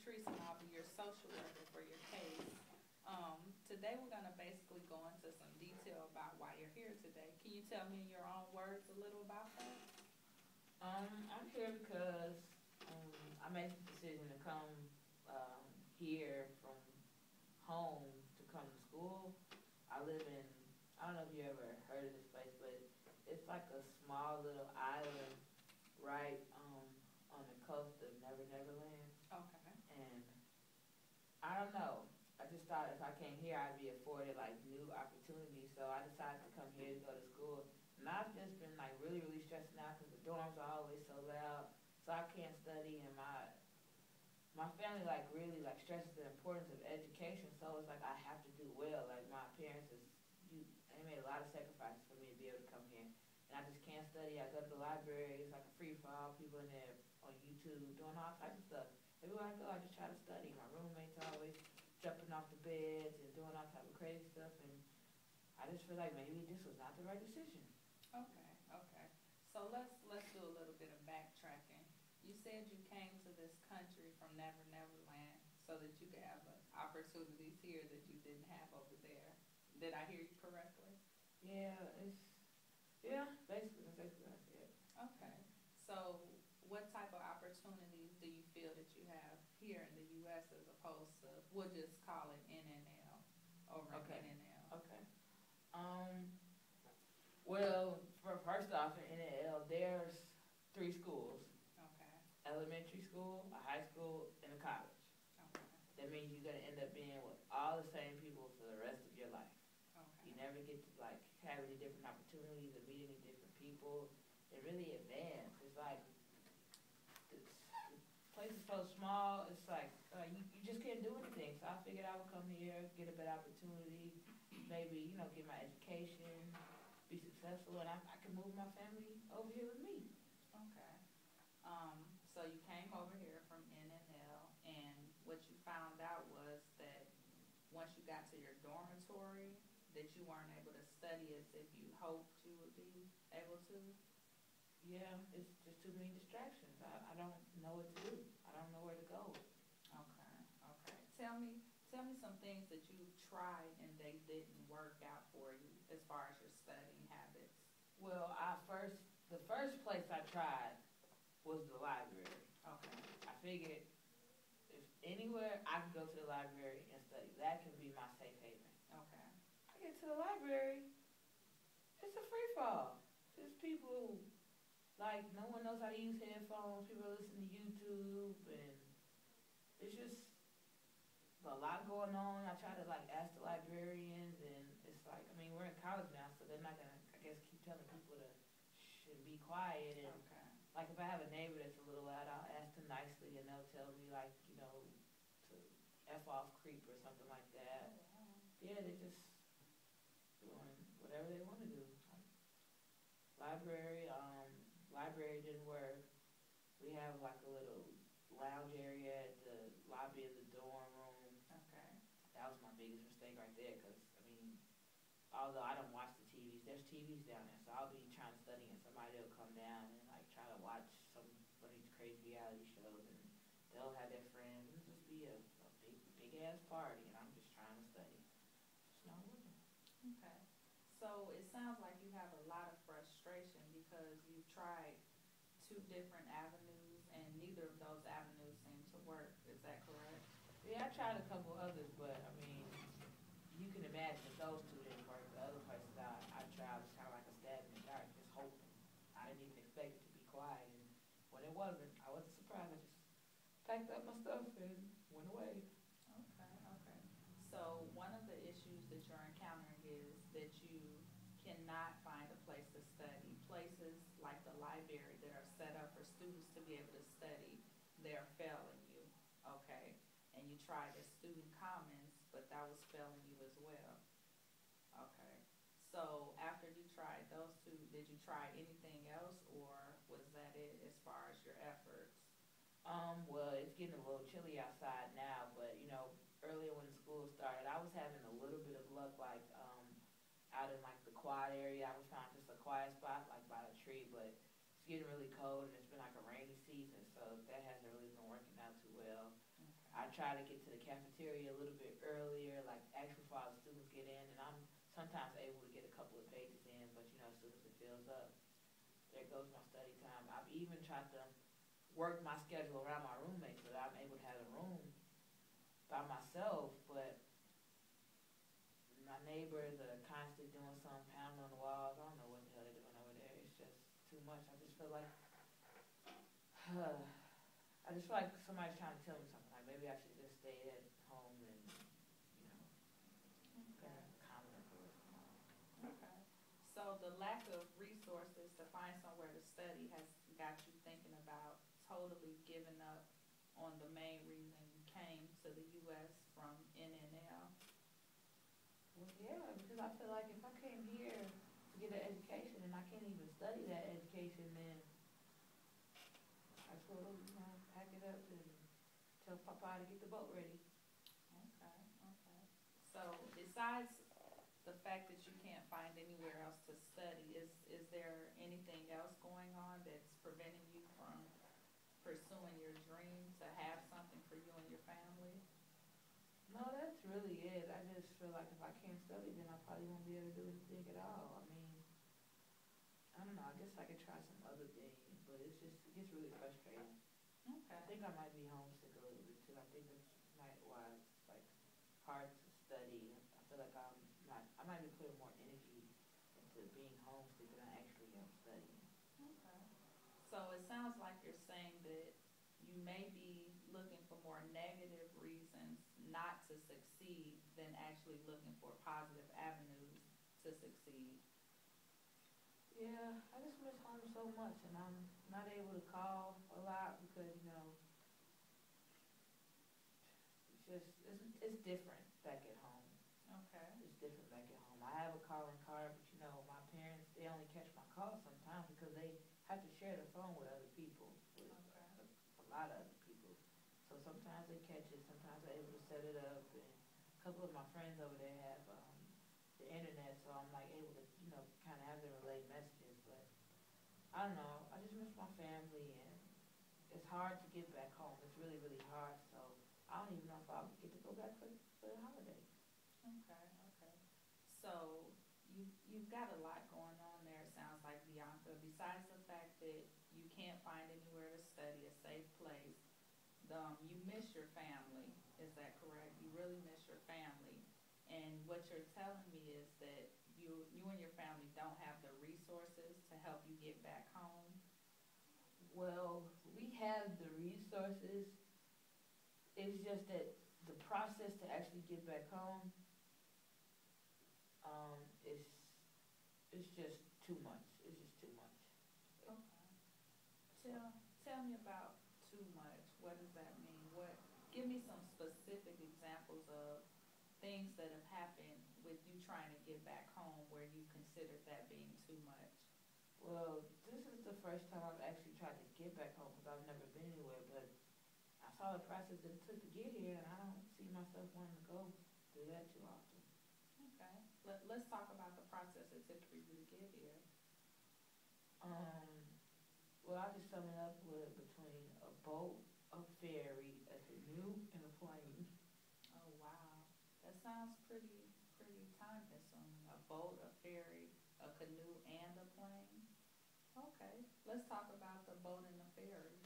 Teresa and I'll be your social worker for your case. Today we're going to basically go into some detail about why you're here today. Can you tell me in your own words a little about that? I'm here because I made the decision to come here from home to come to school. I live in, I don't know if you ever heard of this place, but it's like a small little island right on the coast of Neverland. Okay. And I don't know. I just thought if I came here, I'd be afforded like new opportunities. So I decided to come here to go to school. And I've just been like really, really stressing out because the dorms are always so loud. So I can't study, and my family like really like stresses the importance of education. So it's like I have to do well. Like my parents they made a lot of sacrifices for me to be able to come here. And I just can't study. I go to the library. It's like a free for all. People in there on YouTube doing all types of stuff. Everywhere I go, I just try to study. My roommates are always jumping off the beds and doing all type of crazy stuff. And I just feel like maybe this was not the right decision. Okay, okay. So let's do a little bit of backtracking. You said you came to this country from Neverland so that you could have opportunities here that you didn't have over there. Did I hear you correctly? Yeah, basically what I said. Okay. So what type of opportunities do you feel that you have here in the U.S. as opposed to, we'll just call it NNL, over Okay. in NNL? Okay. Well, first off, in NNL, there's 3 schools. Okay. Elementary school, a high school, and a college. Okay. That means you're going to end up being with all the same people for the rest of your life. Okay. You never get to like have any different opportunities or meet any different people and really advance. It's like this place is so small. It's like you just can't do anything. So I figured I would come here, get a better opportunity, maybe get my education, be successful, and I can move my family over here with me. Okay. So you came over here from NNL, and what you found out was that once you got to your dormitory, that you weren't able to study as if you hoped you would be able to? Yeah, it's just too many distractions. I don't know what to do. I don't know where to go. Okay, okay. Tell me some things that you tried and they didn't work out for you as far as your studying habits. Well, the first place I tried was the library. Okay. I figured if anywhere I can go to the library and study, that can be my safe haven. Okay. I get to the library, it's a free fall. There's people, like, no one knows how to use headphones. People listen to YouTube, and it's just a lot going on. I try to, like, ask the librarians, and it's like, I mean, we're in college now, so they're not going to, I guess, keep telling people to should be quiet. And, okay. like, if I have a neighbor that's a little loud, I'll ask them nicely, and they'll tell me, like, to F off creep or something like that. Oh, wow. Yeah, they're just doing whatever they want to do. Library didn't work. We have like a little lounge area at the lobby of the dorm room. Okay. That was my biggest mistake right there, because I mean, although I don't watch the TVs, there's TVs down there, so I'll be trying to study and somebody will come down and like try to watch some of these crazy reality shows, and they'll have their friends, and it'll just be a big ass party, and I'm just trying to study. It's not working. Okay. So it sounds like you have a lot of frustration because you've tried 2 different avenues and neither of those avenues seem to work. Is that correct? Yeah, I tried a couple others, but I mean, you can imagine if those 2 didn't work, the other places I tried was kind of like a stab in the dark, just hoping. I didn't even expect it to be quiet, and when it wasn't, I wasn't surprised. I just packed up my stuff and went away. Okay, okay. So one of the issues that you're encountering is that you cannot find a place to study. Places like the library that are set up for students to be able to study, they're failing you, okay? And you tried the student commons, but that was failing you as well. Okay. So after you tried those 2, did you try anything else, or was that it as far as your efforts? Well, it's getting a little chilly outside now, but earlier when school started, I was having a little bit of luck, like out in like the quad area. I was found just a quiet spot, like by a tree, but it's getting really cold and it's been like a rainy season, so that hasn't really been working out too well. Okay. I try to get to the cafeteria a little bit earlier, like ask before all the students get in, and I'm sometimes able to get a couple of pages in, but you know, as soon as it fills up, there goes my study time. I've even tried to work my schedule around my roommate so that I'm able to have a room by myself, but my neighbors are constantly doing something, pounding on the walls. I don't know what the hell they're doing over there. It's just too much. I just feel like, I just feel like somebody's trying to tell me something. Like maybe I should just stay at home and, you know, Okay. calm it for the rest of my life. Okay. So the lack of resources to find somewhere to study has got you thinking about totally giving up on the main reason you came to the U.S. from NNL. Well, yeah, because I feel like if I came here to get an education and I can't even study that education, then I just will, you know, pack it up and tell Papa to get the boat ready. Okay, okay. So besides the fact that you can't find anywhere else to study, is there anything else going on that's preventing you from pursuing your dream to have something for you and your family? No, that's really it. I just feel like if I can't study, then I probably won't be able to do anything at all. I mean, I don't know. I guess I could try some other things, but it's just, it gets really frustrating. Okay. I think I might be homesick a little bit too. I think that's why it's like hard to study. I feel like I might be putting more energy into being homesick than I actually am studying. Okay. So it sounds like you're saying that you may be looking for more negative reasons not to succeed than actually looking for positive avenues to succeed. Yeah, I just miss home so much, and I'm not able to call a lot because you know it's different back at home. Okay. It's different back at home. I have a calling card, but you know my parents they only catch my calls sometimes because they have to share the phone with other people, with Okay. a lot of other people. So sometimes they catch it, sometimes they're able to set it up, and a couple of my friends over there have the internet, so I'm like able to you know kind of have them relay messages. But I don't know. I just miss my family, and it's hard to get back home. It's really really hard. So I don't even know if I'll get to go back for the holiday. Okay. Okay. So you've got a lot going on there. It sounds like, Bianca. Besides the fact that you can't find anywhere to study, a safe place, you miss your family. Is that correct? You really miss your family. And what you're telling me is that you and your family don't have the resources to help you get back home. Well, we have the resources. It's just that the process to actually get back home, is it's just too much. It's just too much. Okay. So, Tell me about too much. What does that mean? Give me some specific examples of things that have happened with you trying to get back home where you considered that being too much. well, this is the first time I've actually tried to get back home because I've never been anywhere. But I saw the process that it took to get here, and I don't see myself wanting to go through that too often. Okay. Let's talk about the process it took for you to get here. Um, well, I just sum it up with between a boat, a ferry, a canoe, and a plane. Oh wow. That sounds pretty time consuming. A boat, a ferry, a canoe, and a plane. Okay. Let's talk about the boat and the ferry.